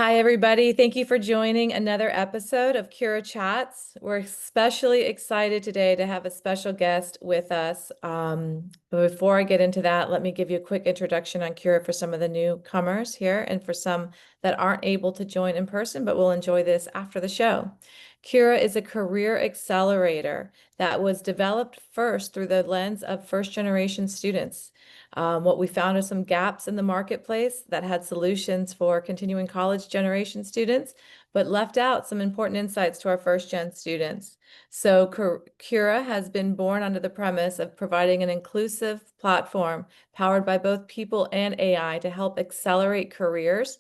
Hi, everybody. Thank you for joining another episode of Cura Chats. We're especially excited today to have a special guest with us. But before I get into that, let me give you a quick introduction on Cura for some of the newcomers here and for some that aren't able to join in person, but will enjoy this after the show. Cura is a career accelerator that was developed first through the lens of first-generation students. What we found are some gaps in the marketplace that had solutions for continuing college generation students, but left out some important insights to our first-gen students. So Cura has been born under the premise of providing an inclusive platform powered by both people and AI to help accelerate careers.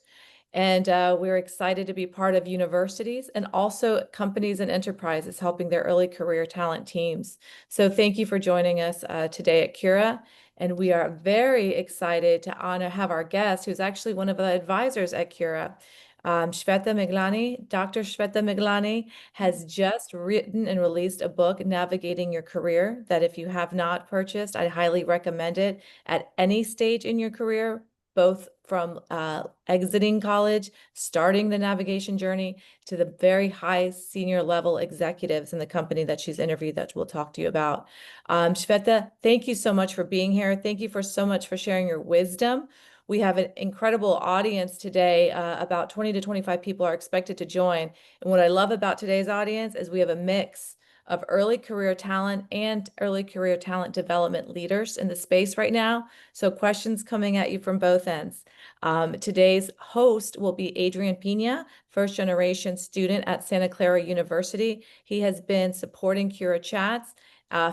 And we're excited to be part of universities and also companies and enterprises helping their early career talent teams. So thank you for joining us today at Cura. And we are very excited to have our guest, who's actually one of the advisors at Cura. Shveta Miglani, Dr. Shveta Miglani has just written and released a book, Navigating Your Career, that if you have not purchased, I highly recommend it at any stage in your career, both from exiting college, starting the navigation journey, to the very high senior level executives in the company that she's interviewed that we'll talk to you about. Shveta, thank you so much for being here. Thank you so much for sharing your wisdom. We have an incredible audience today. About 20 to 25 people are expected to join. And what I love about today's audience is we have a mix of early career talent and early career talent development leaders in the space right now. So questions coming at you from both ends. Today's host will be Adrian Pina, first generation student at Santa Clara University. He has been supporting Cura Chats,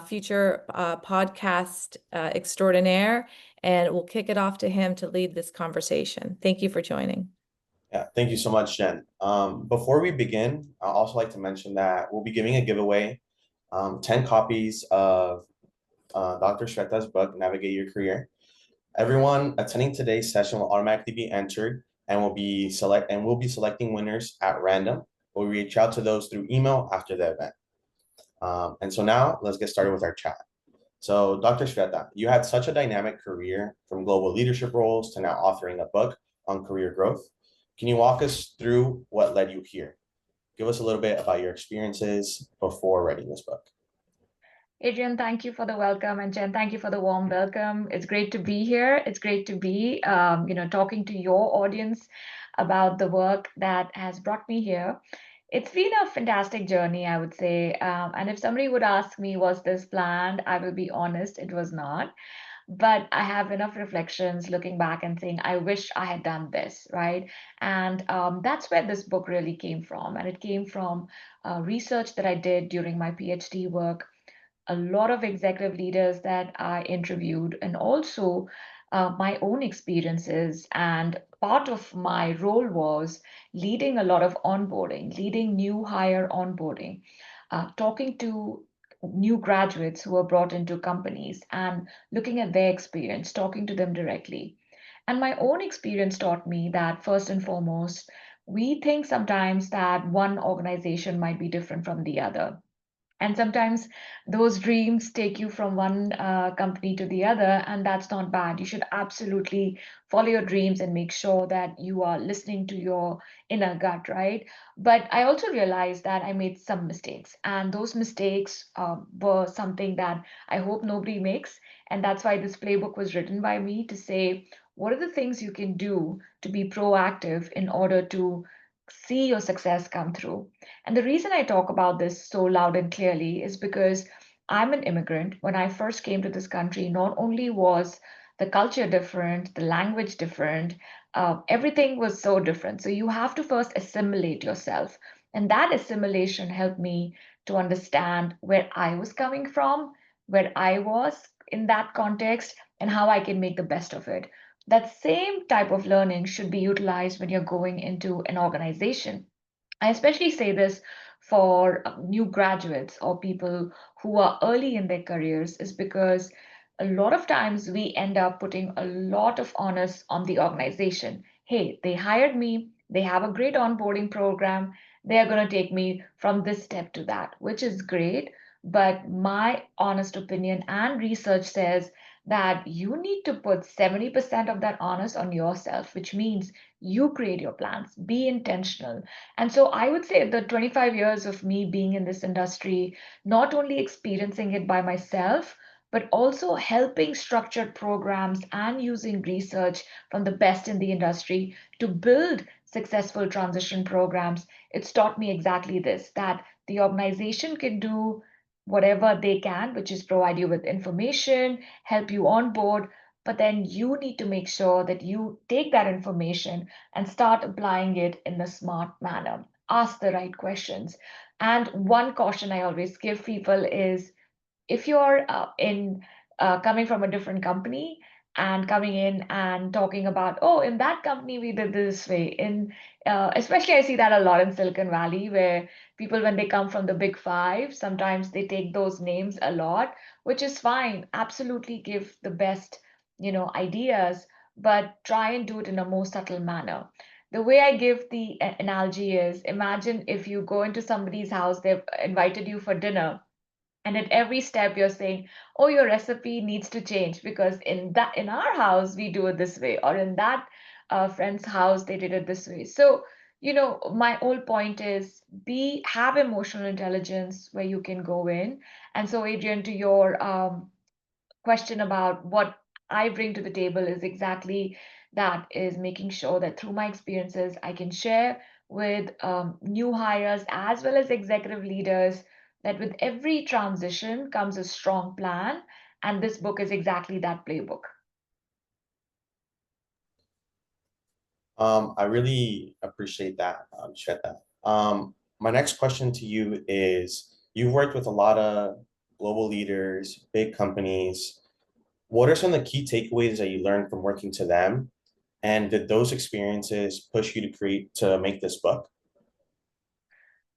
future podcast extraordinaire, and we'll kick it off to him to lead this conversation. Thank you for joining. Yeah, thank you so much, Jen. Before we begin, I'd also like to mention that we'll be giving a giveaway, 10 copies of Dr. Shweta's book, Navigate Your Career. Everyone attending today's session will automatically be entered and we'll be selecting winners at random. We'll reach out to those through email after the event. And so now let's get started with our chat. So, Dr. Shweta, you had such a dynamic career from global leadership roles to now authoring a book on career growth. Can you walk us through what led you here? Give us a little bit about your experiences before writing this book. Adrian, thank you for the welcome, and Jen, thank you for the warm welcome. It's great to be here. It's great to be, talking to your audience about the work that has brought me here. It's been a fantastic journey, I would say. And if somebody would ask me, was this planned? I will be honest, it was not. But I have enough reflections looking back and saying, I wish I had done this, right? And that's where this book really came from. And it came from research that I did during my PhD work, a lot of executive leaders that I interviewed, and also my own experiences. And part of my role was leading a lot of onboarding, leading new hire onboarding, talking to new graduates who were brought into companies and looking at their experience, talking to them directly. And my own experience taught me that first and foremost, we think sometimes that one organization might be different from the other, and sometimes those dreams take you from one company to the other, and that's not bad. You should absolutely follow your dreams and make sure that you are listening to your inner gut, right? But I also realized that I made some mistakes, and those mistakes were something that I hope nobody makes. And that's why this playbook was written by me, to say, what are the things you can do to be proactive in order to see your success come through? And the reason I talk about this so loud and clearly is because I'm an immigrant. When I first came to this country, not only was the culture different, the language different, everything was so different. So you have to first assimilate yourself. And that assimilation helped me to understand where I was coming from, where I was in that context, and how I can make the best of it. That same type of learning should be utilized when you're going into an organization. I especially say this for new graduates or people who are early in their careers, is because a lot of times we end up putting a lot of onus on the organization. Hey, they hired me, they have a great onboarding program, they are going to take me from this step to that, which is great. But my honest opinion and research says that you need to put 70% of that onus on yourself, which means you create your plans, be intentional. And so I would say the 25 years of me being in this industry, not only experiencing it by myself, but also helping structured programs and using research from the best in the industry to build successful transition programs. It's taught me exactly this, that the organization can do whatever they can, which is provide you with information, help you on board. But then you need to make sure that you take that information and start applying it in a smart manner. Ask the right questions. And one caution I always give people is if you're in coming from a different company and coming in and talking about, oh, in that company we did this way. In especially I see that a lot in Silicon Valley, where people when they come from the big five, sometimes they take those names a lot, which is fine. Absolutely give the best, ideas, but try and do it in a more subtle manner. The way I give the analogy is, imagine if you go into somebody's house, they've invited you for dinner, and at every step you're saying, oh, your recipe needs to change because in our house we do it this way, or in that friend's house they did it this way. So my whole point is, be have emotional intelligence where you can go in. And so, Adrian, to your question about what I bring to the table is exactly that, is making sure that through my experiences, I can share with new hires as well as executive leaders that with every transition comes a strong plan. And this book is exactly that playbook. I really appreciate that, Shweta. My next question to you is, you've worked with a lot of global leaders, big companies. What are some of the key takeaways that you learned from working to them? And did those experiences push you to make this book?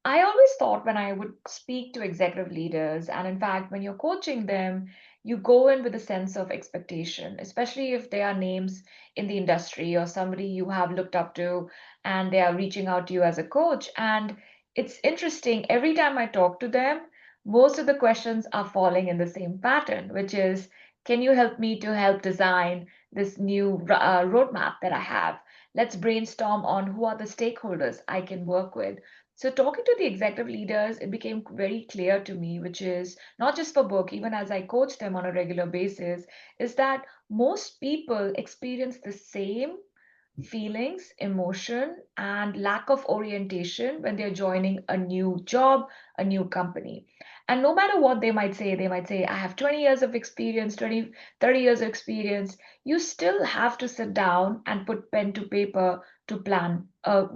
I always thought when I would speak to executive leaders, and in fact, when you're coaching them, you go in with a sense of expectation, especially if they are names in the industry or somebody you have looked up to and they are reaching out to you as a coach. And it's interesting, every time I talk to them, most of the questions are falling in the same pattern, which is, can you help me to help design this new roadmap that I have? Let's brainstorm on who are the stakeholders I can work with. So, talking to the executive leaders, it became very clear to me, which is not just for book, even as I coach them on a regular basis, is that most people experience the same feelings, emotion, and lack of orientation when they're joining a new job, a new company. And no matter what they might say, I have 20 years of experience, 20, 30 years of experience. You still have to sit down and put pen to paper to plan a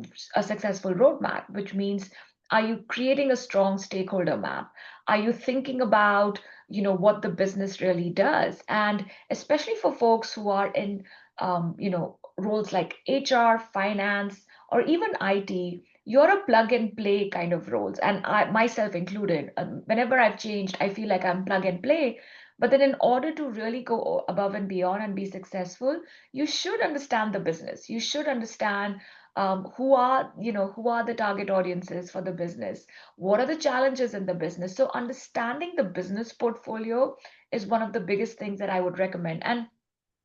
successful roadmap, which means, are you creating a strong stakeholder map? Are you thinking about, what the business really does? And especially for folks who are in roles like HR, finance, or even IT, you're a plug and play kind of roles, and I myself included. Whenever I've changed, I feel like I'm plug and play. But then, in order to really go above and beyond and be successful, you should understand the business. You should understand who are the target audiences for the business. What are the challenges in the business? So, understanding the business portfolio is one of the biggest things that I would recommend. And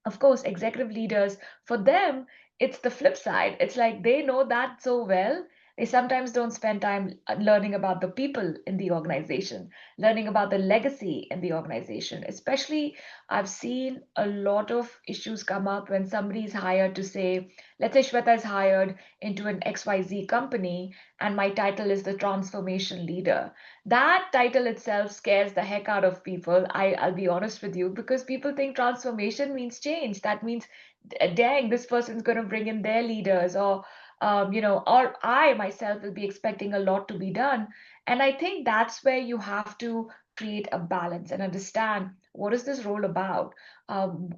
of course, executive leaders, for them, it's the flip side. It's like they know that so well. They sometimes don't spend time learning about the people in the organization, learning about the legacy in the organization. Especially, I've seen a lot of issues come up when somebody is hired to say, let's say Shweta is hired into an XYZ company, and my title is the transformation leader. That title itself scares the heck out of people. I'll be honest with you, because people think transformation means change. That means, dang, this person's going to bring in their leaders, or I myself will be expecting a lot to be done. And I think that's where you have to create a balance and understand, what is this role about?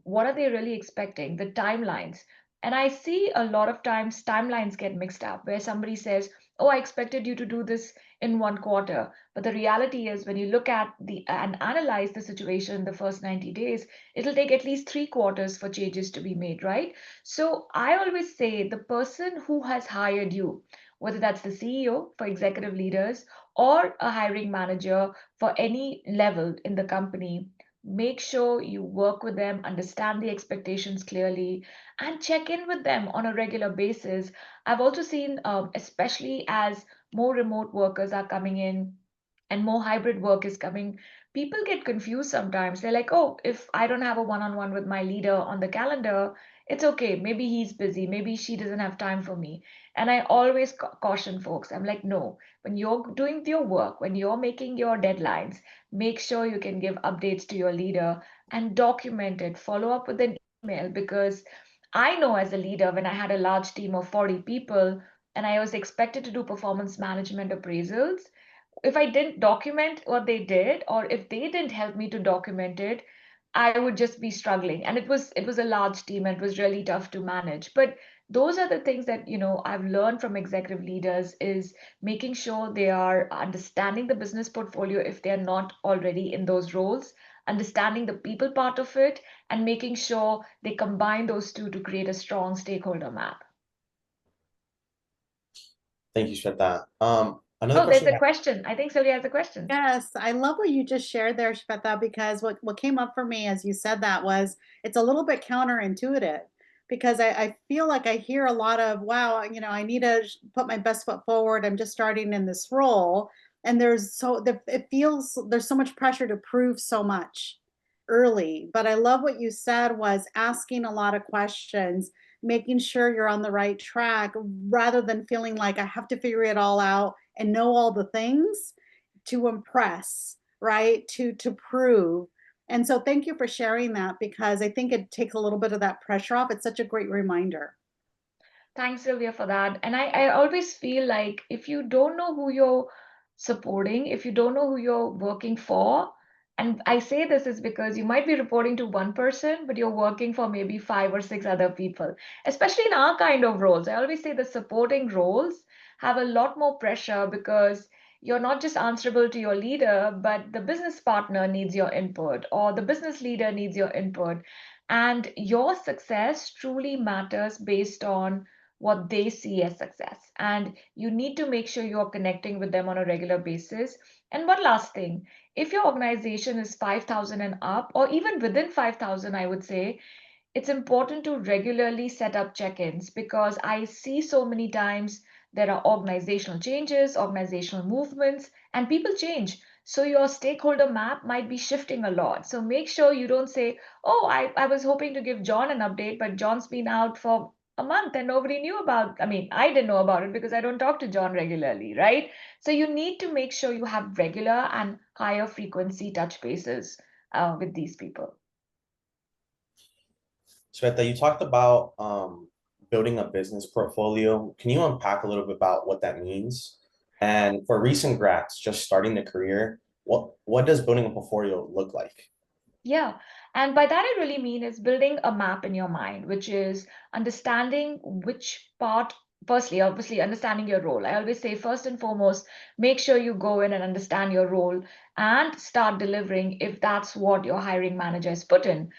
What are they really expecting? The timelines. And I see a lot of times timelines get mixed up where somebody says, oh, I expected you to do this in 1 quarter. But the reality is, when you look at the and analyze the situation in the first 90 days, it'll take at least 3 quarters for changes to be made, right? So I always say, the person who has hired you, whether that's the CEO for executive leaders or a hiring manager for any level in the company, make sure you work with them, understand the expectations clearly, and check in with them on a regular basis. I've also seen, especially as more remote workers are coming in and more hybrid work is coming, people get confused sometimes. They're like, oh, if I don't have a one on one with my leader on the calendar, it's okay. Maybe he's busy. Maybe she doesn't have time for me. And I always caution folks. I'm like, no, when you're doing your work, when you're making your deadlines, make sure you can give updates to your leader and document it. Follow up with an email, because I know as a leader, when I had a large team of 40 people and I was expected to do performance management appraisals, if I didn't document what they did, or if they didn't help me to document it, I would just be struggling. And it was a large team and it was really tough to manage. But those are the things that, I've learned from executive leaders, is making sure they are understanding the business portfolio if they're not already in those roles, understanding the people part of it, and making sure they combine those two to create a strong stakeholder map. Thank you, Shveta. Another Oh, there's question. a question. I think Sylvia has a question. Yes, I love what you just shared there, Shveta, because what came up for me as you said that was it's a little bit counterintuitive because I feel like I hear a lot of, wow, I need to put my best foot forward. I'm just starting in this role. And it feels there's so much pressure to prove so much early. But I love what you said was asking a lot of questions, making sure you're on the right track rather than feeling like I have to figure it all out and know all the things to impress, right? To prove. And so thank you for sharing that because I think it takes a little bit of that pressure off. It's such a great reminder. Thanks, Sylvia, for that. And I always feel like if you don't know who you're supporting, if you don't know who you're working for, and I say this is because you might be reporting to one person, but you're working for maybe five or six other people, especially in our kind of roles. I always say the supporting roles have a lot more pressure because you're not just answerable to your leader, but the business partner needs your input, or the business leader needs your input. And your success truly matters based on what they see as success. And you need to make sure you're connecting with them on a regular basis. And one last thing, if your organization is 5,000 and up, or even within 5,000, I would say, it's important to regularly set up check-ins, because I see so many times there are organizational changes, organizational movements, and people change. So your stakeholder map might be shifting a lot. So make sure you don't say, oh, I was hoping to give John an update, but John's been out for a month and nobody knew about, I mean, I didn't know about it because I don't talk to John regularly, right? So you need to make sure you have regular and higher frequency touch bases with these people. Shweta, you talked about building a business portfolio. Can you unpack a little bit about what that means? And for recent grads just starting their career, what does building a portfolio look like? Yeah. And by that, I really mean is building a map in your mind, which is understanding which part, firstly, obviously, understanding your role. I always say, first and foremost, make sure you go in and understand your role and start delivering if that's what your hiring manager has put in.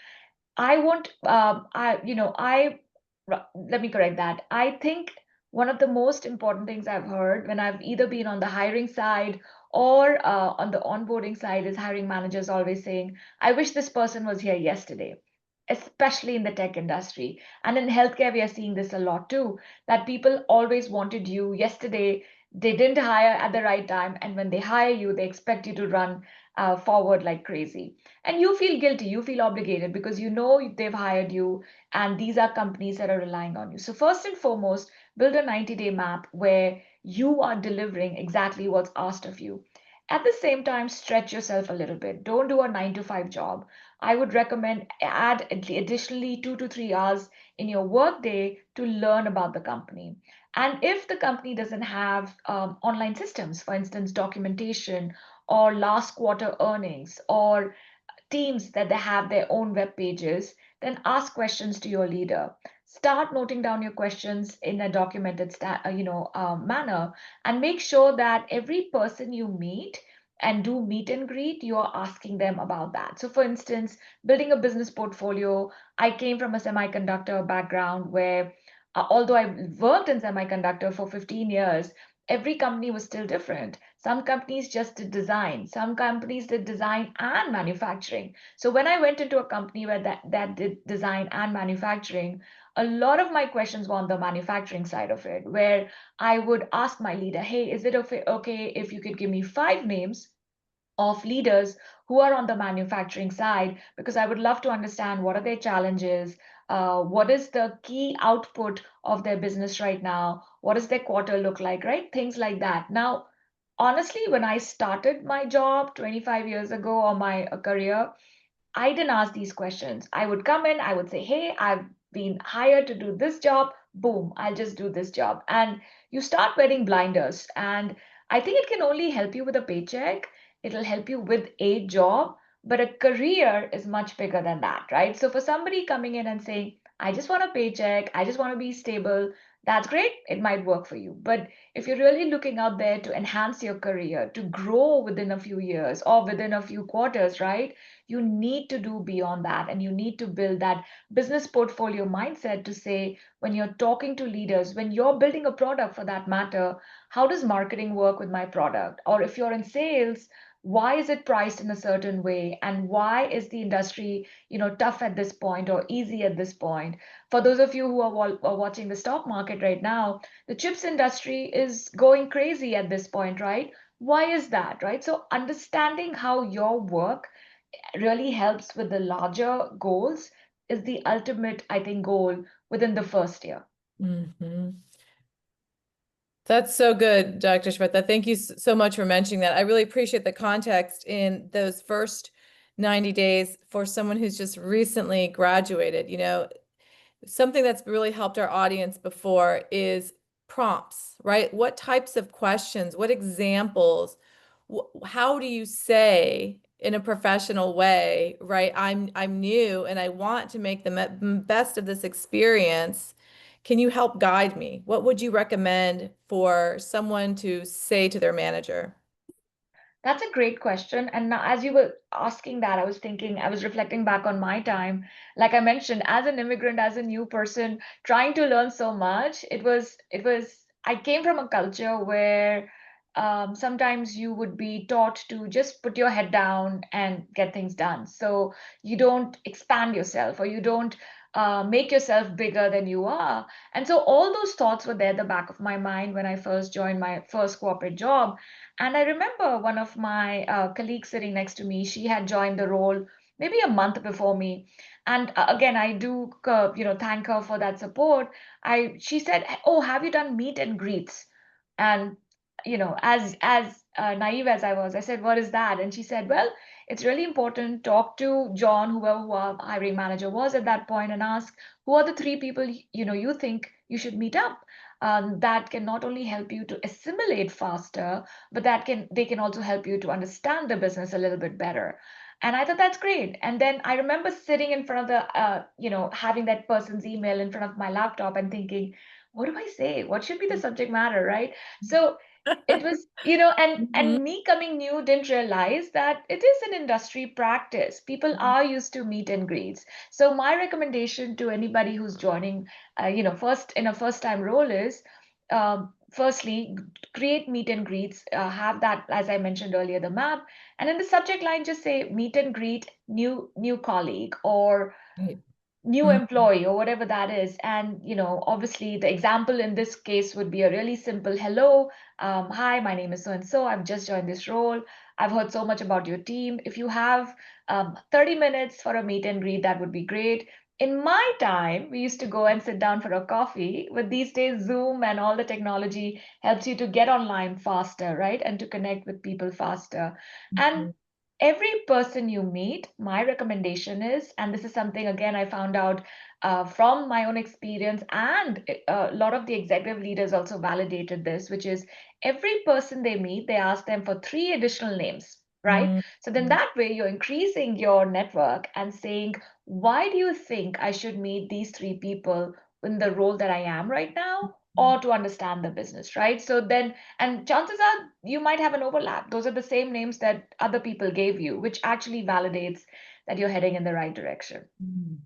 I won't, let me correct that. I think one of the most important things I've heard when I've either been on the hiring side or on the onboarding side is hiring managers always saying, I wish this person was here yesterday, especially in the tech industry. And in healthcare, we are seeing this a lot too, that people always wanted you yesterday. They didn't hire at the right time. And when they hire you, they expect you to run forward like crazy. And you feel guilty, you feel obligated because you know they've hired you and these are companies that are relying on you. So, first and foremost, build a 90-day map where you are delivering exactly what's asked of you. At the same time, stretch yourself a little bit. Don't do a 9 to 5 job. I would recommend add additionally 2 to 3 hours in your workday to learn about the company. And if the company doesn't have online systems, for instance, documentation or last quarter earnings or teams that they have their own web pages, then ask questions to your leader. Start noting down your questions in a documented manner, and make sure that every person you meet and do meet and greet, you are asking them about that. So, for instance, building a business portfolio, I came from a semiconductor background where, although I worked in semiconductor for 15 years, every company was still different. Some companies just did design. Some companies did design and manufacturing. So when I went into a company where that did design and manufacturing, a lot of my questions were on the manufacturing side of it, where I would ask my leader, hey, is it okay if you could give me 5 names of leaders who are on the manufacturing side, because I would love to understand what are their challenges, what is the key output of their business right now, what does their quarter look like, right? Things like that. Now, honestly, when I started my job 25 years ago or my career, I didn't ask these questions. I would come in, I would say, hey, I've been hired to do this job. Boom, I'll just do this job. And you start wearing blinders. And I think it can only help you with a paycheck. It'll help you with a job, but a career is much bigger than that, right? So for somebody coming in and saying, I just want a paycheck, I just want to be stable, that's great. It might work for you. But if you're really looking out there to enhance your career, to grow within a few years or within a few quarters, right? You need to do beyond that, and you need to build that business portfolio mindset to say, when you're talking to leaders, when you're building a product for that matter, how does marketing work with my product? Or if you're in sales, why is it priced in a certain way, and why is the industry tough at this point or easy at this point? For those of you who are watching the stock market right now, the chips industry is going crazy at this point, right? Why is that, right? So understanding how your work really helps with the larger goals is the ultimate, I think, goal within the first year. Mhm. That's so good, Dr. Shveta. Thank you so much for mentioning that. I really appreciate the context in those first 90 days for someone who's just recently graduated. Something that's really helped our audience before is prompts, right? What types of questions, what examples, how do you say in a professional way, right? I'm new and I want to make the best of this experience. Can you help guide me? What would you recommend for someone to say to their manager? That's a great question. And now, as you were asking that, I was thinking, I was reflecting back on my time. Like I mentioned, as an immigrant, as a new person, trying to learn so much, I came from a culture where sometimes you would be taught to just put your head down and get things done. So you don't expand yourself, or you don't make yourself bigger than you are. And so all those thoughts were there at the back of my mind when I first joined my first corporate job. And I remember one of my colleagues sitting next to me, she had joined the role maybe a month before me. And again, I do, thank her for that support. She said, oh, have you done meet and greets? And, as naive as I was, I said, what is that? And she said, well, it's really important. Talk to John, whoever our hiring manager was at that point, and ask who are the 3 people, you think you should meet up. That can not only help you to assimilate faster, but they can also help you to understand the business a little bit better. And I thought that's great. And then I remember sitting in front of having that person's email in front of my laptop and thinking, what do I say? What should be the subject matter, right? So it was, Mhm. and me coming new didn't realize that it is an industry practice. People are used to meet and greets. So my recommendation to anybody who's joining, first in a first time role is, firstly, create meet and greets, have that, as I mentioned earlier, the map, and in the subject line, just say meet and greet new colleague, or Right. new Mhm. employee, or whatever that is. And obviously the example in this case would be a really simple hello, hi, my name is so and so, I've just joined this role, I've heard so much about your team. If you have 30 minutes for a meet and greet, that would be great. In my time, we used to go and sit down for a coffee, but these days Zoom and all the technology helps you to get online faster, right, and to connect with people faster. And Mhm. every person you meet, my recommendation is, and this is something again I found out from my own experience, and a lot of the executive leaders also validated this, which is every person they meet, they ask them for 3 additional names, right? So then Mhm. that way you're increasing your network and saying, why do you think I should meet these 3 people in the role that I am right now? Or to understand the business, right? So then, and chances are you might have an overlap. Those are the same names that other people gave you, which actually validates that you're heading in the right direction. Mhm.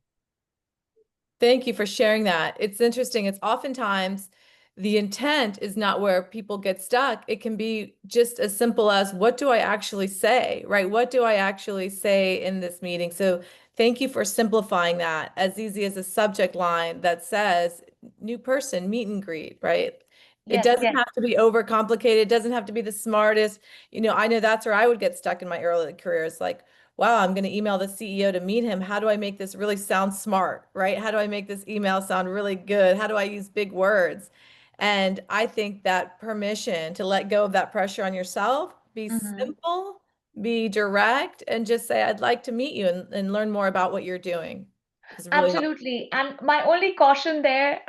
Thank you for sharing that. It's interesting. It's oftentimes the intent is not where people get stuck. It can be just as simple as, what do I actually say, right? What do I actually say in this meeting? So thank you for simplifying that, as easy as a subject line that says new person, meet and greet, right? It Yes, doesn't yes. have to be overcomplicated. It doesn't have to be the smartest. I know that's where I would get stuck in my early career. It's like, wow, I'm going to email the CEO to meet him. How do I make this really sound smart, right? How do I make this email sound really good? How do I use big words? And I think that permission to let go of that pressure on yourself, be Mhm. simple, be direct, and just say, I'd like to meet you and learn more about what you're doing is really helpful. Absolutely. And my only caution there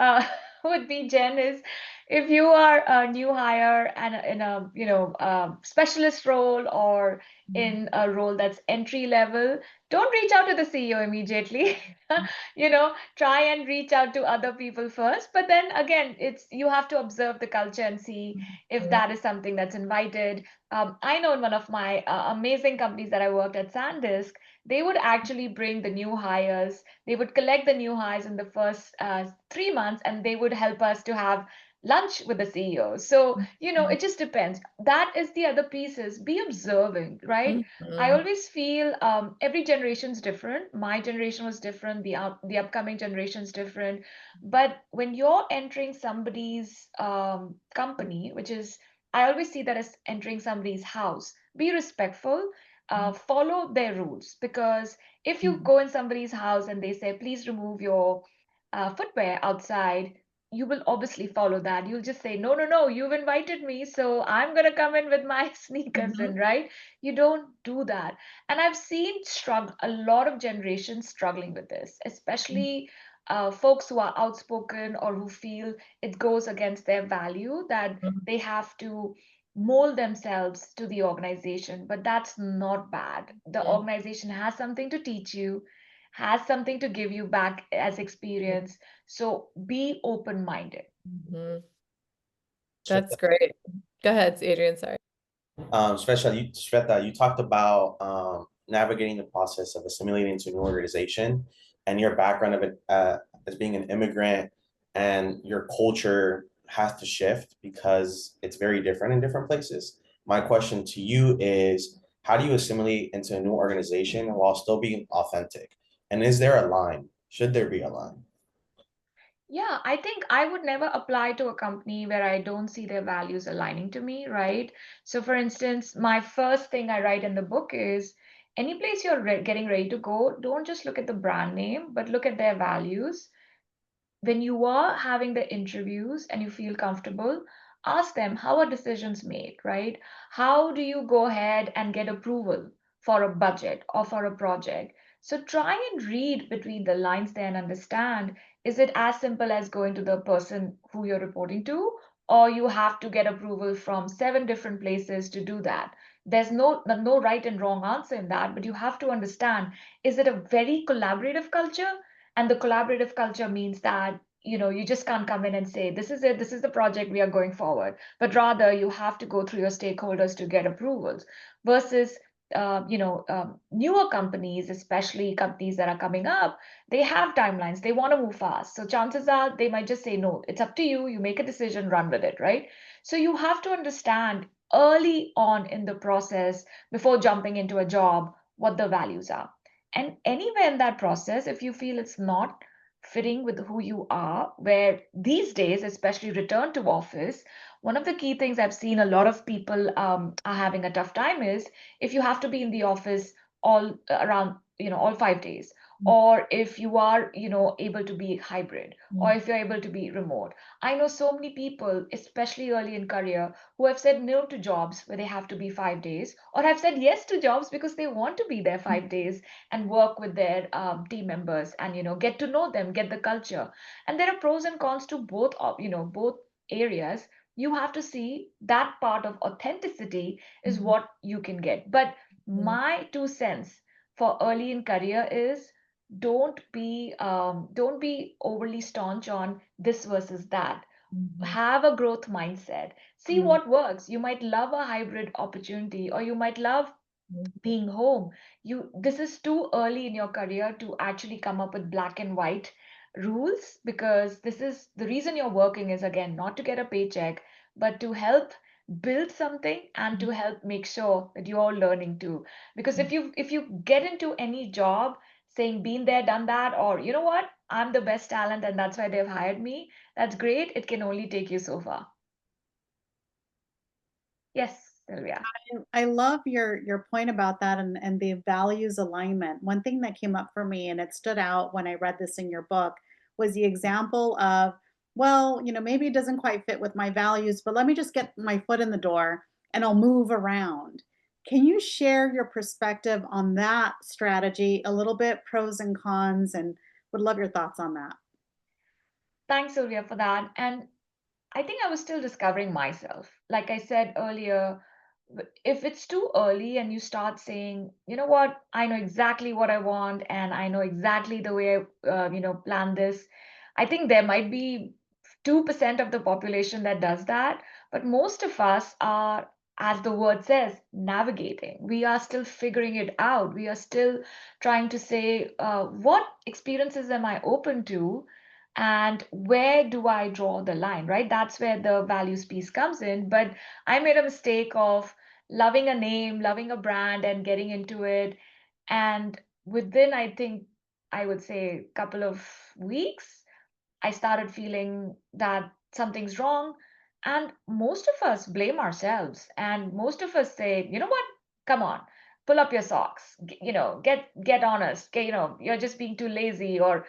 would be, Jen, is if you are a new hire and in a, specialist role or in a role that's entry level, don't reach out to the CEO immediately. Try and reach out to other people first. But then again, you have to observe the culture and see if that is something that's invited. I know in one of my amazing companies that I worked at, SanDisk, they would actually bring the new hires. They would collect the new hires in the first 3 months, and they would help us to have lunch with the CEO. So, it just depends. That is the other piece, is be observing, right? I Mhm. always feel every generation's different. My generation was different. The upcoming generation's different. But when you're entering somebody's company, which is, I always see that as entering somebody's house, be respectful, follow their rules, because if you go in somebody's house and they say, please remove your footwear outside, you will obviously follow that. You'll just say, no, no, no, you've invited me, so I'm going to come in with my sneakers in, Mhm. right? You don't do that. And I've seen a lot of generations struggling with this, especially folks who are outspoken or who feel it goes against their value that Mhm. they have to mold themselves to the organization. But that's not bad. The Mhm. organization has something to teach you, has something to give you back as experience. So be open minded. Mhm. That's great. Go ahead, Adrian. Sorry. Shveta, you talked about navigating the process of assimilating into a new organization and your background of it as being an immigrant, and your culture has to shift because it's very different in different places. My question to you is, how do you assimilate into a new organization while still being authentic? And is there a line? Should there be a line? Yeah, I think I would never apply to a company where I don't see their values aligning to me, right? So, for instance, my first thing I write in the book is, any place you're getting ready to go, don't just look at the brand name, but look at their values. When you are having the interviews and you feel comfortable, ask them, how are decisions made, right? How do you go ahead and get approval for a budget or for a project? So try and read between the lines there and understand, is it as simple as going to the person who you're reporting to, or you have to get approval from 7 different places to do that? There's no right and wrong answer in that, but you have to understand, is it a very collaborative culture? And the collaborative culture means that, you just can't come in and say, this is it, this is the project, we are going forward, but rather you have to go through your stakeholders to get approvals. Versus newer companies, especially companies that are coming up, they have timelines, they want to move fast, so chances are they might just say, no, it's up to you, you make a decision, run with it, right? So you have to understand early on in the process, before jumping into a job, what the values are. And anywhere in that process, if you feel it's not fitting with who you are, where these days, especially return to office, one of the key things I've seen a lot of people are having a tough time is, if you have to be in the office all around, all 5 days, or if you are, able to be hybrid, or if you're able to be remote. I know so many people, especially early in career, who have said no to jobs where they have to be 5 days, or have said yes to jobs because they want to be there 5 days and work with their team members and get to know them, get the culture. And there are pros and cons to both both areas. You have to see that part of authenticity is what you can get. But my 2 cents for early in career is, don't be overly staunch on this versus that. Have a growth mindset, see Mhm. what works. You might love a hybrid opportunity, or you might love being home. This is too early in your career to actually come up with black and white rules, because this is the reason you're working is, again, not to get a paycheck, but to help build something and to help make sure that you're learning too. Because if you get into any job saying been there, done that, or you know what, I'm the best talent and that's why they've hired me, that's great. It can only take you so far. Yes, Sylvia. I love your point about that and the values alignment. One thing that came up for me and it stood out when I read this in your book was the example of, well, maybe it doesn't quite fit with my values, but let me just get my foot in the door and I'll move around. Can you share your perspective on that strategy a little bit, pros and cons, and would love your thoughts on that. Thanks, Sylvia, for that. And I think I was still discovering myself. Like I said earlier, if it's too early and you start saying, you know what, I know exactly what I want and I know exactly the way I, plan this, I think there might be 2% of the population that does that. But most of us are, as the word says, navigating. We are still figuring it out. We are still trying to say, what experiences am I open to? And where do I draw the line, right? That's where the values piece comes in. But I made a mistake of loving a name, loving a brand, and getting into it. And within, I think, I would say a couple of weeks, I started feeling that something's wrong. And most of us blame ourselves. And most of us say, you know what? Come on, pull up your socks. Get honest. You're just being too lazy, or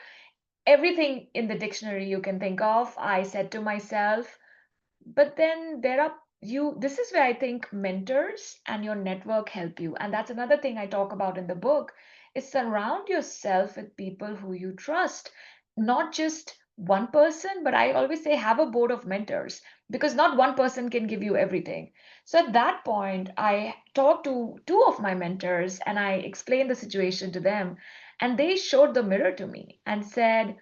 everything in the dictionary you can think of, I said to myself. But then there are this is where I think mentors and your network help you. And that's another thing I talk about in the book, is surround yourself with people who you trust, not just one person, but I always say have a board of mentors, because not one person can give you everything. So at that point, I talked to two of my mentors and I explained the situation to them, and they showed the mirror to me and said,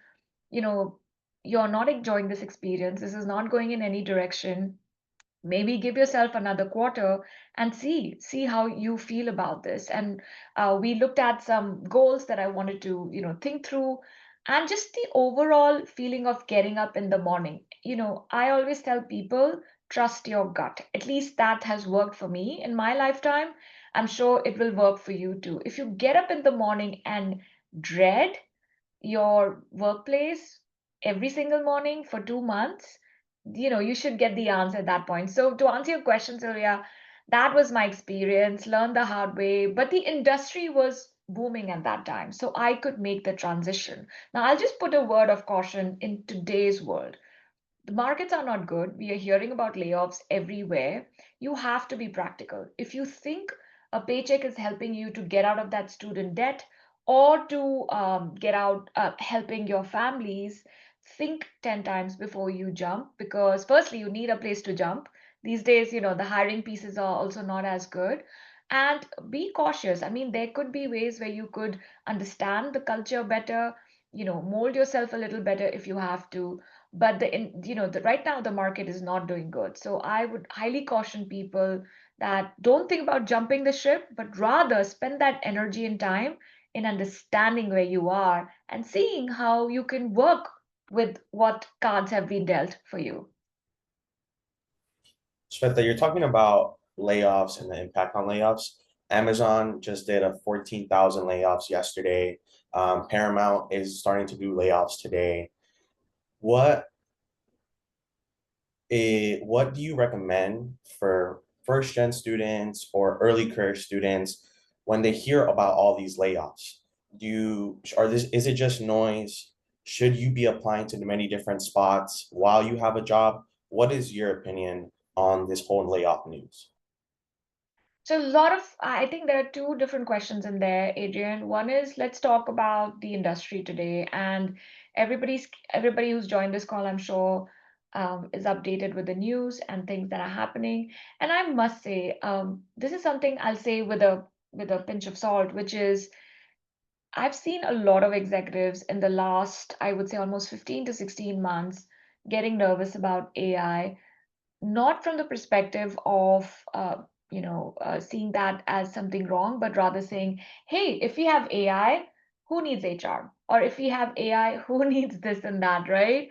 you know, you're not enjoying this experience. This is not going in any direction. Maybe give yourself another quarter and see how you feel about this. And we looked at some goals that I wanted to, think through, and just the overall feeling of getting up in the morning. I always tell people, trust your gut. At least that has worked for me in my lifetime. I'm sure it will work for you too. If you get up in the morning and dread your workplace every single morning for 2 months, you should get the answer at that point. So to answer your question, Sylvia, that was my experience, learned the hard way, but the industry was booming at that time. So I could make the transition. Now I'll just put a word of caution in today's world. The markets are not good. We are hearing about layoffs everywhere. You have to be practical. If you think a paycheck is helping you to get out of that student debt or to get out, helping your families, think 10 times before you jump, because firstly, you need a place to jump. These days, the hiring pieces are also not as good. And be cautious. I mean, there could be ways where you could understand the culture better, mold yourself a little better if you have to. But right now the market is not doing good, so I would highly caution people that don't think about jumping the ship, but rather spend that energy and time in understanding where you are and seeing how you can work with what cards have been dealt for you. Shveta, you're talking about layoffs and the impact on layoffs. Amazon just did a 14,000 layoffs yesterday. Paramount is starting to do layoffs today. What what do you recommend for first gen students or early career students when they hear about all these layoffs? Is it just noise? Should you be applying to many different spots while you have a job? What is your opinion on this whole layoff news? So I think there are two different questions in there, Adrian. One is, let's talk about the industry today, and everybody who's joined this call, I'm sure, is updated with the news and things that are happening. And I must say, this is something I'll say with a pinch of salt, which is I've seen a lot of executives in the last, I would say, almost 15 to 16 months getting nervous about AI, not from the perspective of seeing that as something wrong, but rather saying, hey, if we have AI, who needs HR? Or if we have AI, who needs this and that, right?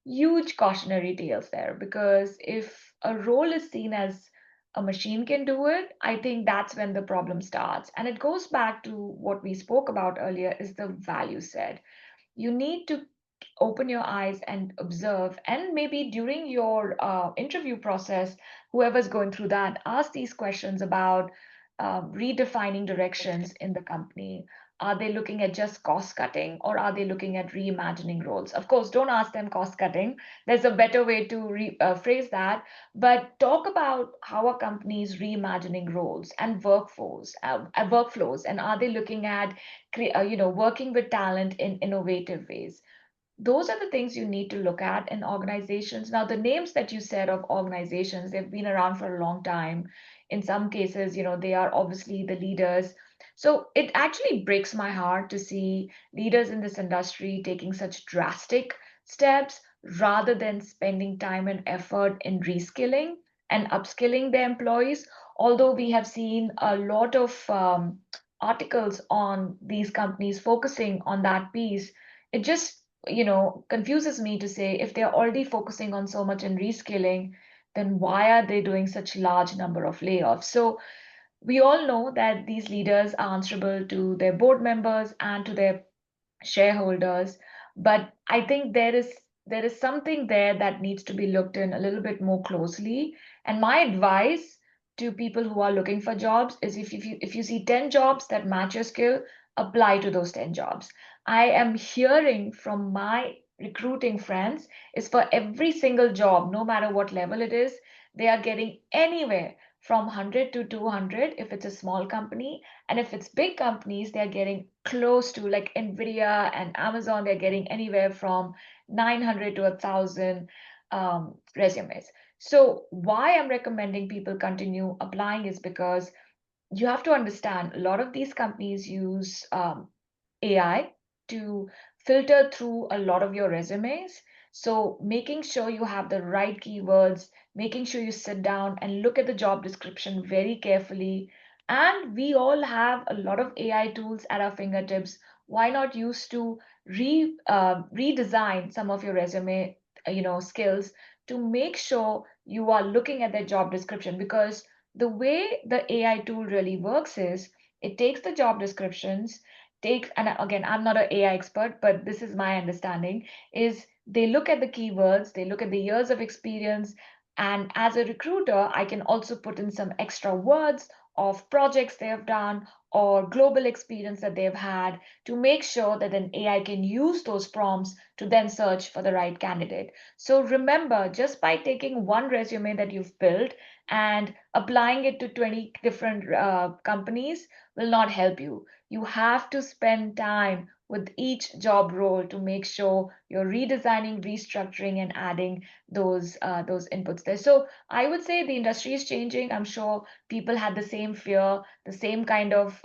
Huge cautionary tales there, because if a role is seen as a machine can do it, I think that's when the problem starts. And it goes back to what we spoke about earlier, is the value set. You need to open your eyes and observe, and maybe during your interview process, whoever's going through that, ask these questions about redefining directions in the company. Are they looking at just cost cutting, or are they looking at reimagining roles? Of course, don't ask them cost cutting. There's a better way to phrase that. But talk about how a company is reimagining roles and workflows, and are they looking at working with talent in innovative ways? Those are the things you need to look at in organizations. Now, the names that you said of organizations, they've been around for a long time. In some cases, they are obviously the leaders. So it actually breaks my heart to see leaders in this industry taking such drastic steps rather than spending time and effort in reskilling and upskilling their employees. Although we have seen a lot of articles on these companies focusing on that piece, it just confuses me to say, if they're already focusing on so much in reskilling, then why are they doing such large number of layoffs? So we all know that these leaders are answerable to their board members and to their shareholders. But I think there is something there that needs to be looked in a little bit more closely. And my advice to people who are looking for jobs is, if you see 10 jobs that match your skill, apply to those 10 jobs. I am hearing from my recruiting friends is, for every single job, no matter what level it is, they are getting anywhere from 100 to 200 if it's a small company, and if it's big companies, they're getting close to, like Nvidia and Amazon, they're getting anywhere from 900 to 1,000 resumes. So why I'm recommending people continue applying is because you have to understand, a lot of these companies use AI to filter through a lot of your resumes. So making sure you have the right keywords, making sure you sit down and look at the job description very carefully. And we all have a lot of AI tools at our fingertips. Why not use to redesign some of your resume, skills, to make sure you are looking at their job description? Because the way the AI tool really works is, it takes the job descriptions, takes, and again, I'm not an AI expert, but this is my understanding, is they look at the keywords, they look at the years of experience, and as a recruiter, I can also put in some extra words of projects they have done or global experience that they've had, to make sure that an AI can use those prompts to then search for the right candidate. So remember, just by taking one resume that you've built and applying it to 20 different companies will not help you. You have to spend time with each job role to make sure you're redesigning, restructuring, and adding those inputs there. So I would say the industry is changing. I'm sure people had the same fear, the same kind of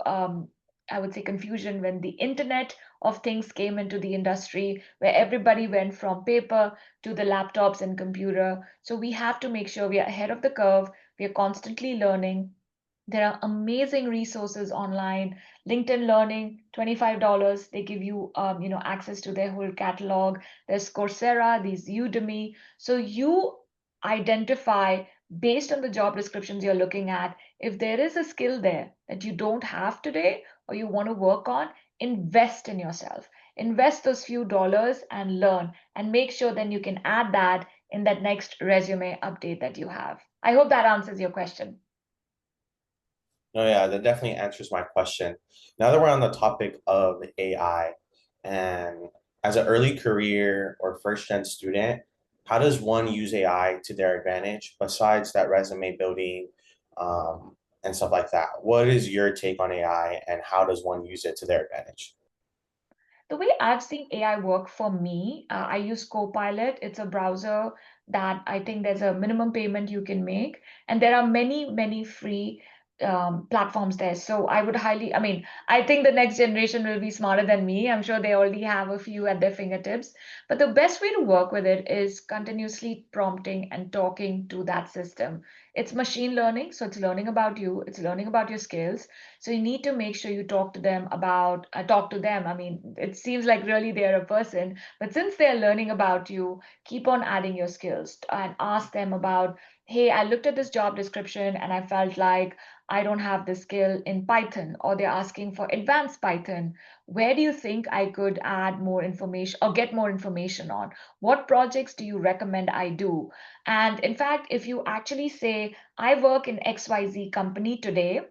I would say confusion when the Internet of Things came into the industry, where everybody went from paper to the laptops and computer. So we have to make sure we are ahead of the curve. We are constantly learning. There are amazing resources online. LinkedIn Learning, $25. They give you, access to their whole catalog. There's Coursera, these Udemy. So you identify, based on the job descriptions you're looking at, if there is a skill there that you don't have today or you want to work on, invest in yourself. Invest those few dollars and learn, and make sure then you can add that in that next resume update that you have. I hope that answers your question. No, yeah, that definitely answers my question. Now that we're on the topic of AI, and as an early career or first gen student, how does one use AI to their advantage besides that resume building, and stuff like that? What is your take on AI, and how does one use it to their advantage? The way I've seen AI work for me, I use Copilot. It's a browser that I think there's a minimum payment you can make, and there are many, many free platforms there. So I would highly, I mean, I think the next generation will be smarter than me. I'm sure they already have a few at their fingertips. But the best way to work with it is continuously prompting and talking to that system. It's machine learning, so it's learning about you, it's learning about your skills. So you need to make sure you talk to them about talk to them. I mean, it seems like really they're a person, but since they're learning about you, keep on adding your skills and ask them about, hey, I looked at this job description and I felt like I don't have the skill in Python, or they're asking for advanced Python. Where do you think I could add more information or get more information on? What projects do you recommend I do? And in fact, if you actually say, I work in XYZ company today,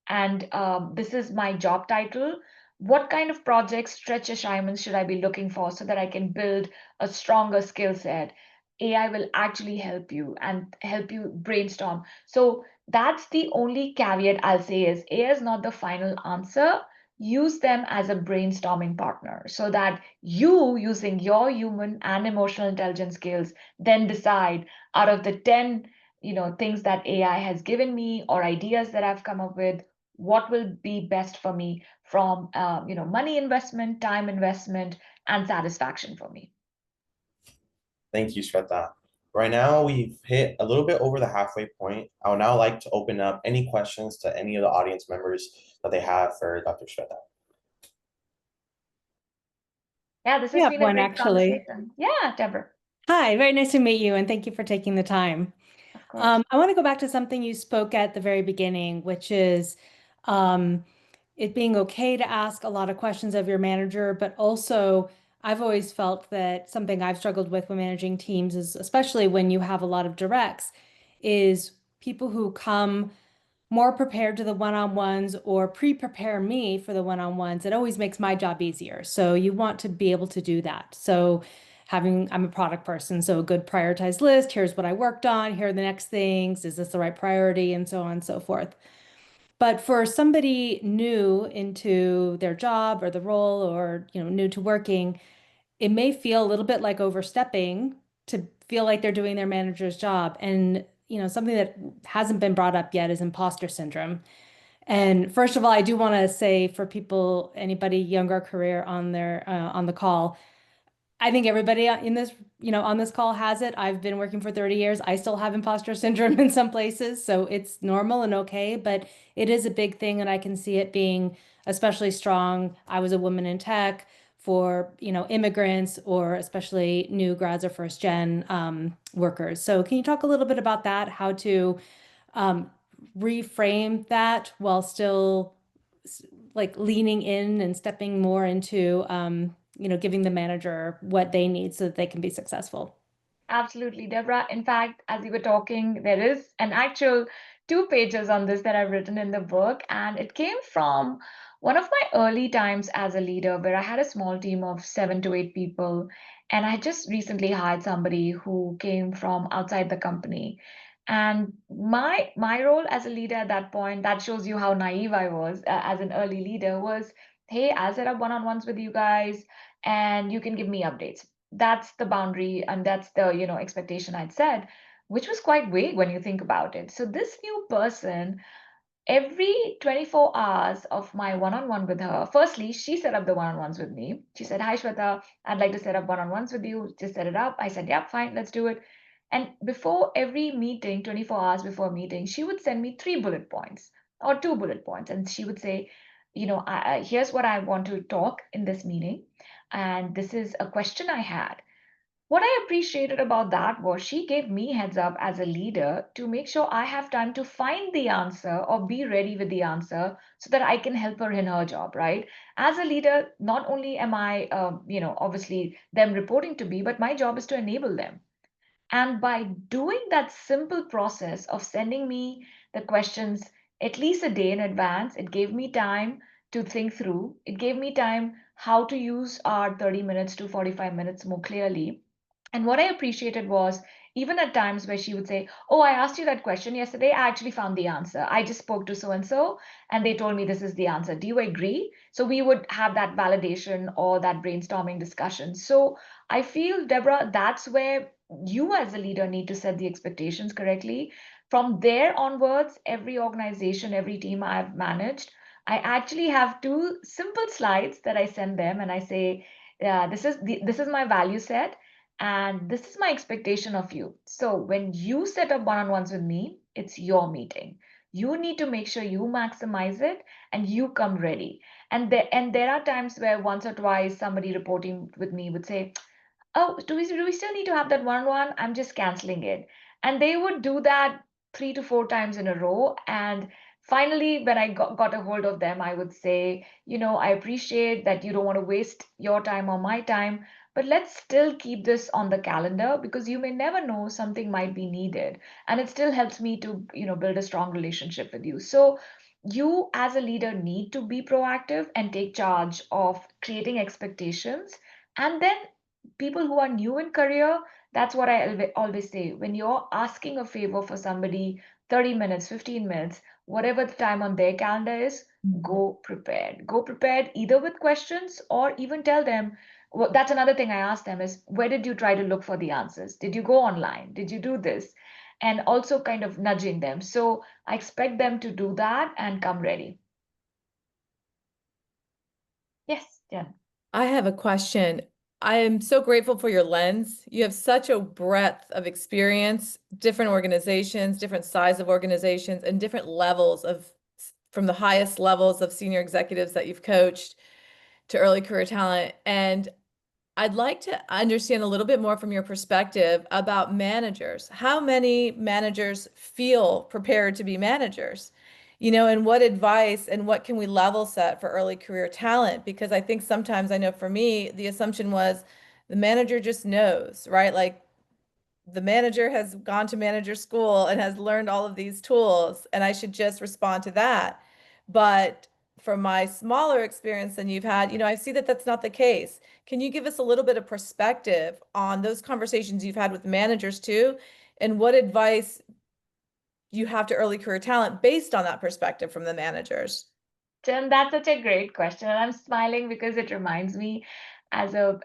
and this is my job title, what kind of projects, stretch assignments should I be looking for so that I can build a stronger skill set? AI will actually help you and help you brainstorm. So that's the only caveat I'll say is AI is not the final answer. Use them as a brainstorming partner so that you, using your human and emotional intelligence skills, then decide out of the 10 things that AI has given me or ideas that I've come up with, what will be best for me from money investment, time investment, and satisfaction for me. Thank you, Shveta. Right now, we've hit a little bit over the halfway point. I would now like to open up any questions to any of the audience members that they have for Dr. Shveta. Yeah, this We has have been a one, great actually. conversation. Yeah, Deborah, Hi, very nice to meet you, and thank you for taking the time. of course. I want to go back to something you spoke at the very beginning, which is it being okay to ask a lot of questions of your manager, but also I've always felt that something I've struggled with when managing teams is, especially when you have a lot of directs, is people who come more prepared to the one-on-ones or pre-prepare me for the one-on-ones. It always makes my job easier. So you want to be able to do that. So I'm a product person, so a good prioritized list, here's what I worked on, here are the next things, is this the right priority, and so on and so forth. But for somebody new into their job or the role, or new to working, it may feel a little bit like overstepping to feel like they're doing their manager's job. And something that hasn't been brought up yet is imposter syndrome. And first of all, I do want to say for people, anybody younger career on the call, I think everybody in this, on this call has it. I've been working for 30 years. I still have imposter syndrome in some places, so it's normal and okay, but it is a big thing, and I can see it being especially strong. I was a woman in tech for, immigrants, or especially new grads or first gen workers. So can you talk a little bit about that, how to um, reframe that while still like leaning in and stepping more into giving the manager what they need so that they can be successful? Absolutely, Deborah. In fact, as you were talking, there is an actual 2 pages on this that I've written in the book, and it came from one of my early times as a leader where I had a small team of 7 to 8 people, and I just recently hired somebody who came from outside the company. And my role as a leader at that point, that shows you how naive I was as an early leader, was, hey, I'll set up one-on-ones with you guys, and you can give me updates. That's the boundary, and that's the expectation I'd said, which was quite vague when you think about it. So this new person, every 24 hours of my one-on-one with her, firstly she set up the one-on-ones with me. She said, hi Shweta, I'd like to set up one-on-ones with you, just set it up. I said, yep, fine, let's do it. And before every meeting, 24 hours before a meeting, she would send me 3 bullet points or 2 bullet points, and she would say, here's what I want to talk in this meeting, and this is a question I had. What I appreciated about that was she gave me heads up as a leader to make sure I have time to find the answer or be ready with the answer so that I can help her in her job, right? As a leader, not only am I, obviously them reporting to me, but my job is to enable them. And by doing that simple process of sending me the questions at least a day in advance, it gave me time to think through. It gave me time how to use our 30 minutes to 45 minutes more clearly. And what I appreciated was, even at times where she would say, oh, I asked you that question yesterday, I actually found the answer. I just spoke to so and they told me this is the answer. Do you agree? So we would have that validation or that brainstorming discussion. So I feel, Deborah, that's where you as a leader need to set the expectations correctly. From there onwards, every organization, every team I've managed, I actually have 2 simple slides that I send them, and I say, this is my value set. And this is my expectation of you. So when you set up one-on-ones with me, it's your meeting. You need to make sure you maximize it and you come ready. And there are times where once or twice somebody reporting with me would say, oh, do we still need to have that one-on-one? I'm just canceling it. And they would do that 3 to 4 times in a row. And finally, when I got a hold of them, I would say, I appreciate that you don't want to waste your time or my time, but let's still keep this on the calendar because you may never know something might be needed. And it still helps me to, build a strong relationship with you. So you as a leader need to be proactive and take charge of creating expectations. And then people who are new in career, that's what I always say. When you're asking a favor for somebody, 30 minutes, 15 minutes, whatever the time on their calendar is, Mhm. go prepared. Go prepared either with questions or even tell them. Well, that's another thing I ask them is where did you try to look for the answers? Did you go online? Did you do this? And also kind of nudging them. So I expect them to do that and come ready. Yes, Jen. I have a question. I am so grateful for your lens. You have such a breadth of experience, different organizations, different size of organizations, and different levels of, from the highest levels of senior executives that you've coached to early career talent. And I'd like to understand a little bit more from your perspective about managers. How many managers feel prepared to be managers? And what advice and what can we level set for early career talent? Because I think sometimes I know for me, the assumption was the manager just knows, right? Like the manager has gone to manager school and has learned all of these tools, and I should just respond to that. But from my smaller experience than you've had, I see that that's not the case. Can you give us a little bit of perspective on those conversations you've had with managers too, and what advice you have to early career talent based on that perspective from the managers? Jen, that's such a great question, and I'm smiling because it reminds me, as a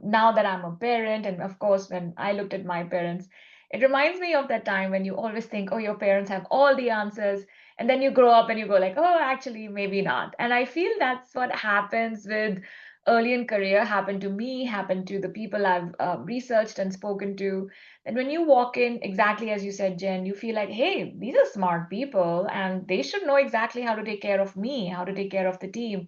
now that I'm a parent, and of course, when I looked at my parents, it reminds me of that time when you always think, oh, your parents have all the answers, and then you grow up and you go like, oh, actually, maybe not. And I feel that's what happens with early in career. Happened to me, happened to the people I've researched and spoken to. And when you walk in, exactly as you said, Jen, you feel like, hey, these are smart people and they should know exactly how to take care of me, how to take care of the team.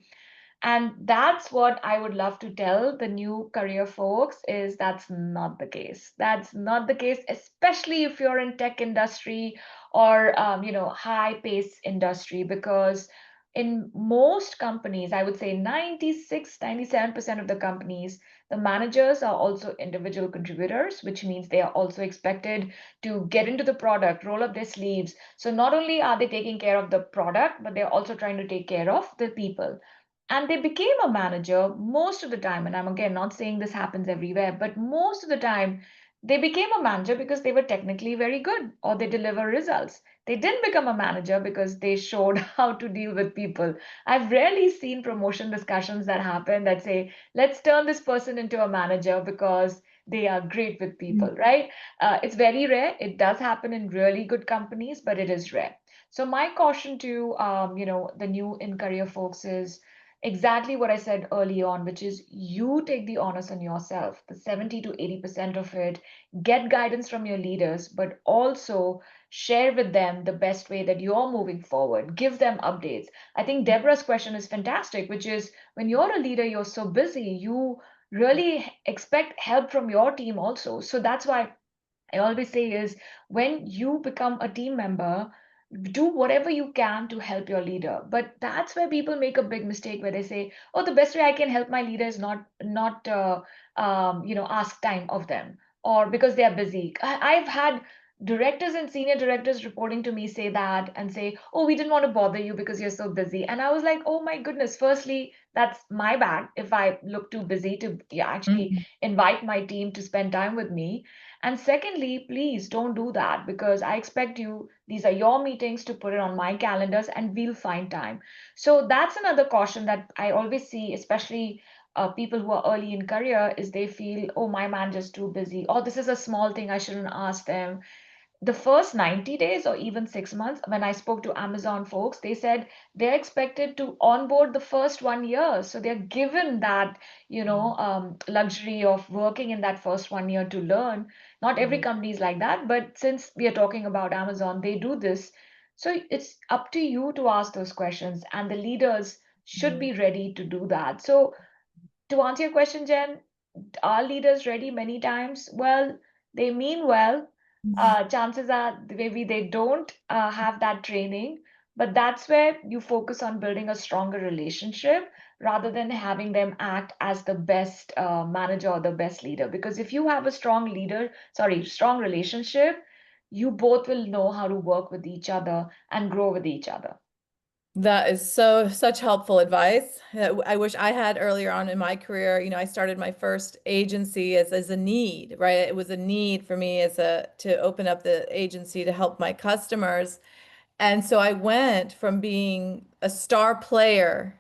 And that's what I would love to tell the new career folks is that's not the case. That's not the case, especially if you're in tech industry or high pace industry, because in most companies, I would say 96, 97% of the companies, the managers are also individual contributors, which means they are also expected to get into the product, roll up their sleeves. So not only are they taking care of the product, but they're also trying to take care of the people. And they became a manager most of the time. And I'm again not saying this happens everywhere, but most of the time they became a manager because they were technically very good or they deliver results. They didn't become a manager because they showed how to deal with people. I've rarely seen promotion discussions that happen that say, let's turn this person into a manager because they are great with people, right? It's very rare. It does happen in really good companies, but it is rare. So my caution to the new in career folks is exactly what I said early on, which is you take the onus on yourself, the 70 to 80% of it, get guidance from your leaders, but also share with them the best way that you're moving forward. Give them updates. I think Deborah's question is fantastic, which is when you're a leader, you're so busy, you really expect help from your team also. So that's why I always say is when you become a team member, do whatever you can to help your leader. But that's where people make a big mistake where they say, "Oh, the best way I can help my leader is not ask time of them, or because they are busy." I've had directors and senior directors reporting to me say that and say, "Oh, we didn't want to bother you because you're so busy." And I was like, "Oh my goodness! Firstly, that's my bad if I look too busy to actually Mhm. invite my team to spend time with me." And secondly, please don't do that because I expect you, these are your meetings to put it on my calendars and we'll find time. So that's another caution that I always see, especially people who are early in career, is they feel, oh, my manager's too busy, or this is a small thing, I shouldn't ask them. the first 90 days or even 6 months, when I spoke to Amazon folks, they said they're expected to onboard the first 1 year. So they're given that, luxury of working in that first 1 year to learn. Not every company is like that, but since we are talking about Amazon, they do this. So it's up to you to ask those questions, and the leaders should be ready to do that. So to answer your question, Jen, are leaders ready many times? Well, they mean well. Chances are maybe they don't have that training, but that's where you focus on building a stronger relationship rather than having them act as the best manager or the best leader. Because if you have a strong relationship, you both will know how to work with each other and grow with each other. That is such helpful advice. I wish I had earlier on in my career. I started my first agency as a need, right? It was a need for me to open up the agency to help my customers. And so I went from being a star player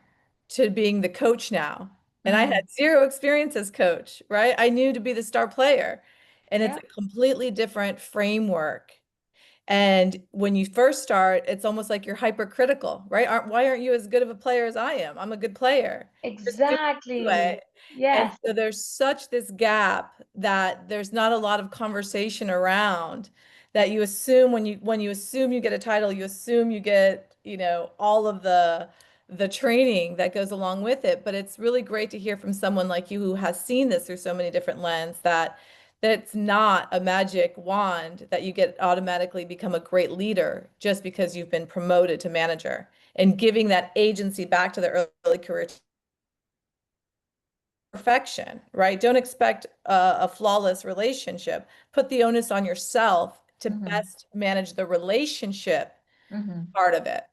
to being the coach now. And I Mm, had zero experience as coach, right? I knew to be the star player. And it's yeah, a completely different framework. And when you first start, it's almost like you're hypercritical, right? Why aren't you as good of a player as I am? I'm a good player. Just do it exactly. anyway. And Yes. so there's such this gap that there's not a lot of conversation around that you assume when you assume you get a title, you assume you get, all of the training that goes along with it. But it's really great to hear from someone like you who has seen this through so many different lenses that it's not a magic wand that you get automatically become a great leader just because you've been promoted to manager, and giving that agency back to the early career perfection, right? Don't expect a flawless relationship. Put the onus on yourself to Hmm. best manage the relationship Hmm. part of it.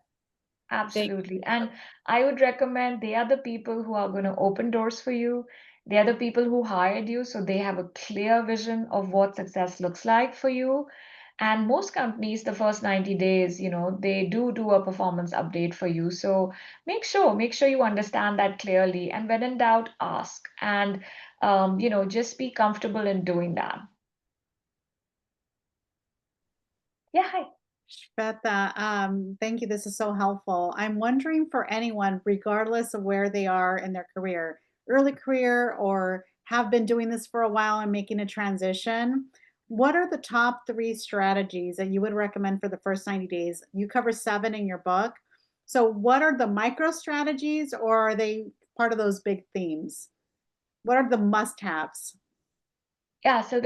Thank Absolutely. And I would recommend they are the people who are going to open doors for you. They are the people who hired you, so they have a clear vision of what success looks like for you. And most companies, the first 90 days, they do a performance update for you. So make sure you understand that clearly. And when in doubt, ask. And just be comfortable in doing that. Yeah, hi. Shveta, thank you. This is so helpful. I'm wondering for anyone, regardless of where they are in their career, early career or have been doing this for a while and making a transition, what are the top three strategies that you would recommend for the first 90 days? You cover 7 in your book. So, what are the micro strategies, or are they part of those big themes? What are the must haves? Yeah, so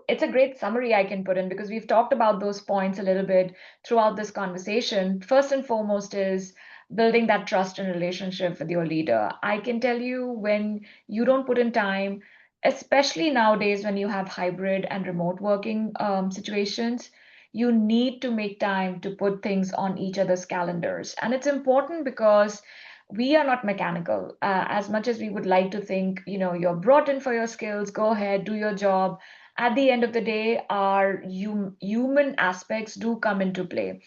it's a great summary I can put in because we've talked about those points a little bit throughout this conversation. First and foremost is building that trust and relationship with your leader. I can tell you when you don't put in time, especially nowadays when you have hybrid and remote working situations, you need to make time to put things on each other's calendars. And it's important because we are not mechanical. As much as we would like to think, you're brought in for your skills, go ahead, do your job. At the end of the day, our human aspects do come into play.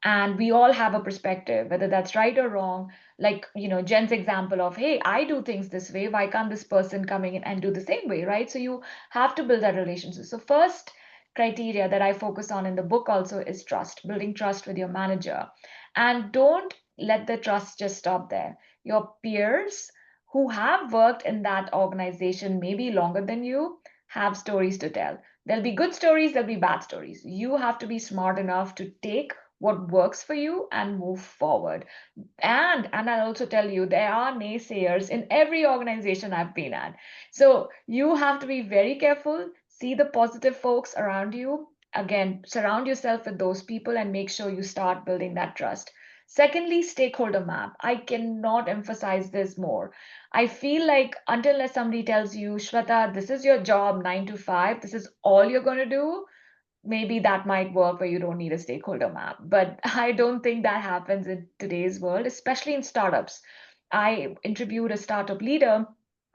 And we all have a perspective, whether that's right or wrong. Like, Jen's example of, hey, I do things this way. Why can't this person coming in and do the same way, right? So you have to build that relationship. So first criteria that I focus on in the book also is trust, building trust with your manager. And don't let the trust just stop there. Your peers who have worked in that organization maybe longer than you have stories to tell. There'll be good stories, there'll be bad stories. You have to be smart enough to take what works for you and move forward. And I'll also tell you there are naysayers in every organization I've been at. So you have to be very careful, see the positive folks around you. Again, surround yourself with those people and make sure you start building that trust. Secondly, stakeholder map. I cannot emphasize this more. I feel like until somebody tells you, Shweta, this is your job 9 to 5, this is all you're going to do, maybe that might work where you don't need a stakeholder map. But I don't think that happens in today's world, especially in startups. I interviewed a startup leader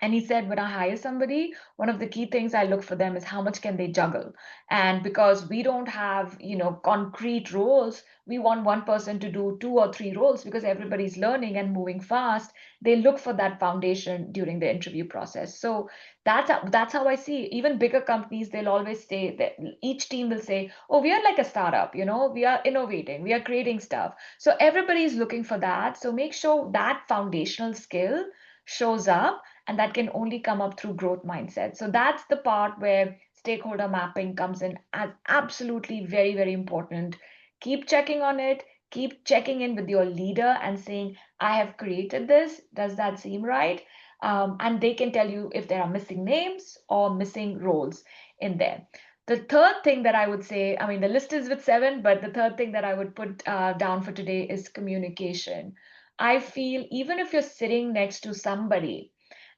And he said, when I hire somebody, one of the key things I look for them is how much can they juggle. And because we don't have, concrete roles, we want one person to do two or three roles because everybody's learning and moving fast. They look for that foundation during the interview process. So that's how I see. Even bigger companies, they'll always say that each team will say, "Oh, we are like a startup. We are innovating, we are creating stuff." So everybody's looking for that. So make sure that foundational skill shows up, and that can only come up through growth mindset. So that's the part where stakeholder mapping comes in as absolutely very, very important. Keep checking on it, keep checking in with your leader and saying, I have created this. Does that seem right? And they can tell you if there are missing names or missing roles in there. The third thing that I would say, I mean, the list is with seven, but the third thing that I would put down for today is communication. I feel even if you're sitting next to somebody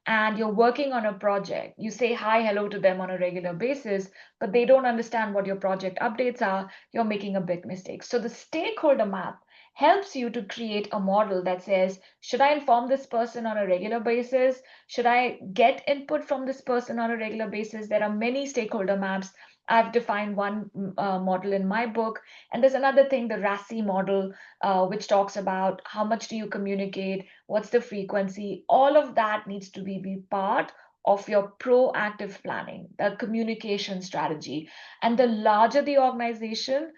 and you're working on a project, you say hi, hello to them on a regular basis, but they don't understand what your project updates are, you're making a big mistake. So the stakeholder map helps you to create a model that says, should I inform this person on a regular basis? Should I get input from this person on a regular basis? There are many stakeholder maps. I've defined one model in my book. And there's another thing, the RASI model, which talks about how much do you communicate, what's the frequency. All of that needs to be part of your proactive planning, the communication strategy. And the larger the organization,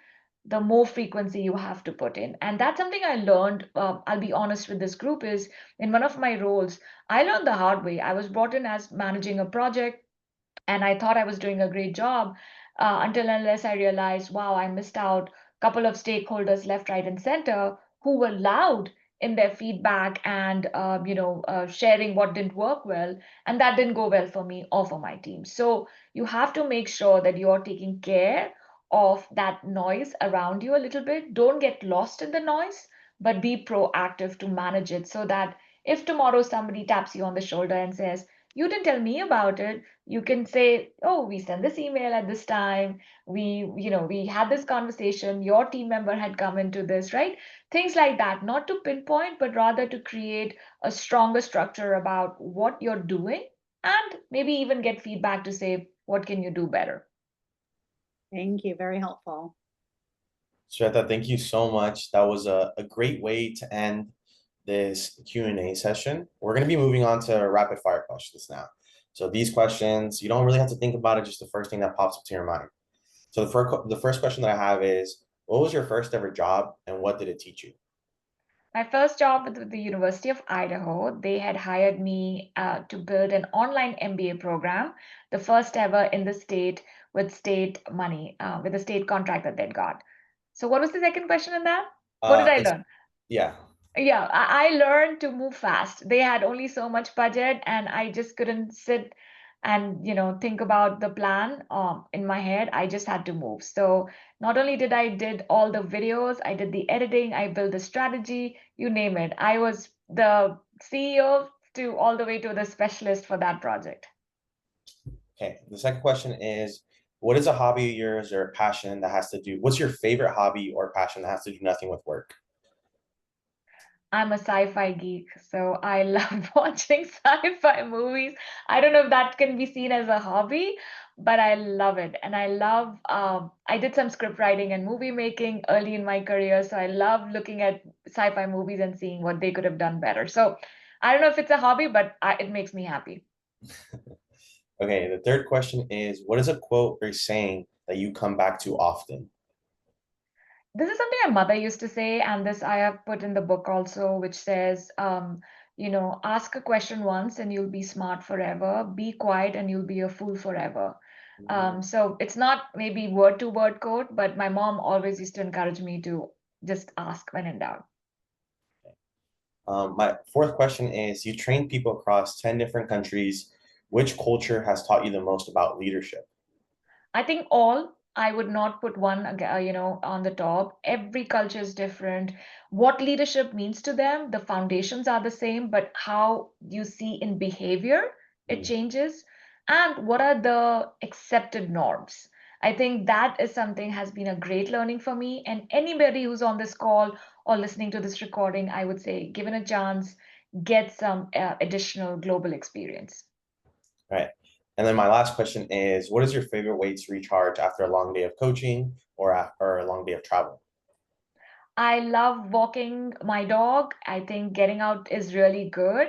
the more frequency you have to put in. And that's something I learned. I'll be honest with this group is in one of my roles, I learned the hard way. I was brought in as managing a project and I thought I was doing a great job until unless I realized, wow, I missed out a couple of stakeholders left, right, and center who were loud in their feedback and sharing what didn't work well, and that didn't go well for me or for my team. So you have to make sure that you're taking care of that noise around you a little bit. Don't get lost in the noise, but be proactive to manage it so that if tomorrow somebody taps you on the shoulder and says, you didn't tell me about it, you can say, oh, we sent this email at this time, we had this conversation, your team member had come into this, right? Things like that, not to pinpoint but rather to create a stronger structure about what you're doing and maybe even get feedback to say what can you do better. Thank you. Very helpful. Shweta, thank you so much. That was a great way to end this Q&A session. We're going to be moving on to rapid fire questions now. So these questions, you don't really have to think about it, just the first thing that pops up to your mind. So the first question that I have is, what was your first ever job and what did it teach you? My first job with the University of Idaho, they had hired me to build an online MBA program, the first ever in the state with state money, with a state contract that they'd got. So, what was the second question in that? What did I It's learn? yeah. Yeah, I learned to move fast. They had only so much budget, and I just couldn't sit and think about the plan in my head. I just had to move. So not only did all the videos, I did the editing, I built the strategy, you name it. I was the CEO to all the way to the specialist for that project. Okay. The second question is, what is a hobby of yours or a passion that has to do, what's your favorite hobby or passion that has to do nothing with work? I'm a sci-fi geek, so I love watching sci-fi movies. I don't know if that can be seen as a hobby, but I love it. And I love, I did some script writing and movie making early in my career, so I love looking at sci-fi movies and seeing what they could have done better. So I don't know if it's a hobby, but it makes me happy. Okay, the third question is, what is a quote or saying that you come back to often? This is something my mother used to say, and this I have put in the book also, which says, ask a question once and you'll be smart forever. Be quiet and you'll be a fool forever. So it's not maybe word to word quote, but my mom always used to encourage me to just ask when in doubt. My fourth question is, you train people across 10 different countries. Which culture has taught you the most about leadership? I think I would not put one, on the top. Every culture is different. What leadership means to them, the foundations are the same, but how you see in behavior, it Mm. changes. And what are the accepted norms? I think that is something has been a great learning for me. And anybody who's on this call or listening to this recording, I would say, given a chance, get some additional global experience. Right. And then my last question is, what is your favorite way to recharge after a long day of coaching or after a long day of travel? I love walking my dog. I think getting out is really good.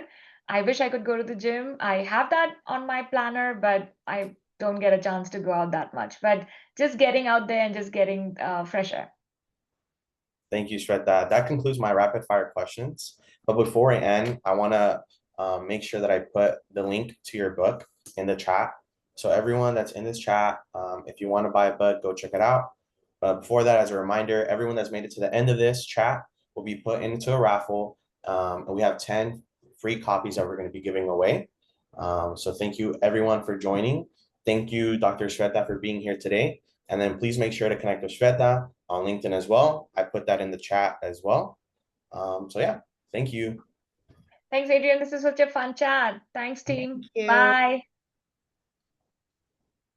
I wish I could go to the gym. I have that on my planner, but I don't get a chance to go out that much. But just getting out there and just getting fresh air. Thank you, Shveta. That concludes my rapid fire questions. But before I end, I want to make sure that I put the link to your book in the chat. So everyone that's in this chat, if you want to buy a book, go check it out. But before that, as a reminder, everyone that's made it to the end of this chat will be put into a raffle. And we have 10 free copies that we're going to be giving away. So thank you everyone for joining. Thank you, Dr. Shveta, for being here today. And then please make sure to connect with Shveta on LinkedIn as well. I put that in the chat as well. So yeah, thank you. Thanks, Adrian. This is such a fun chat. Thanks, team. Thank you. Bye.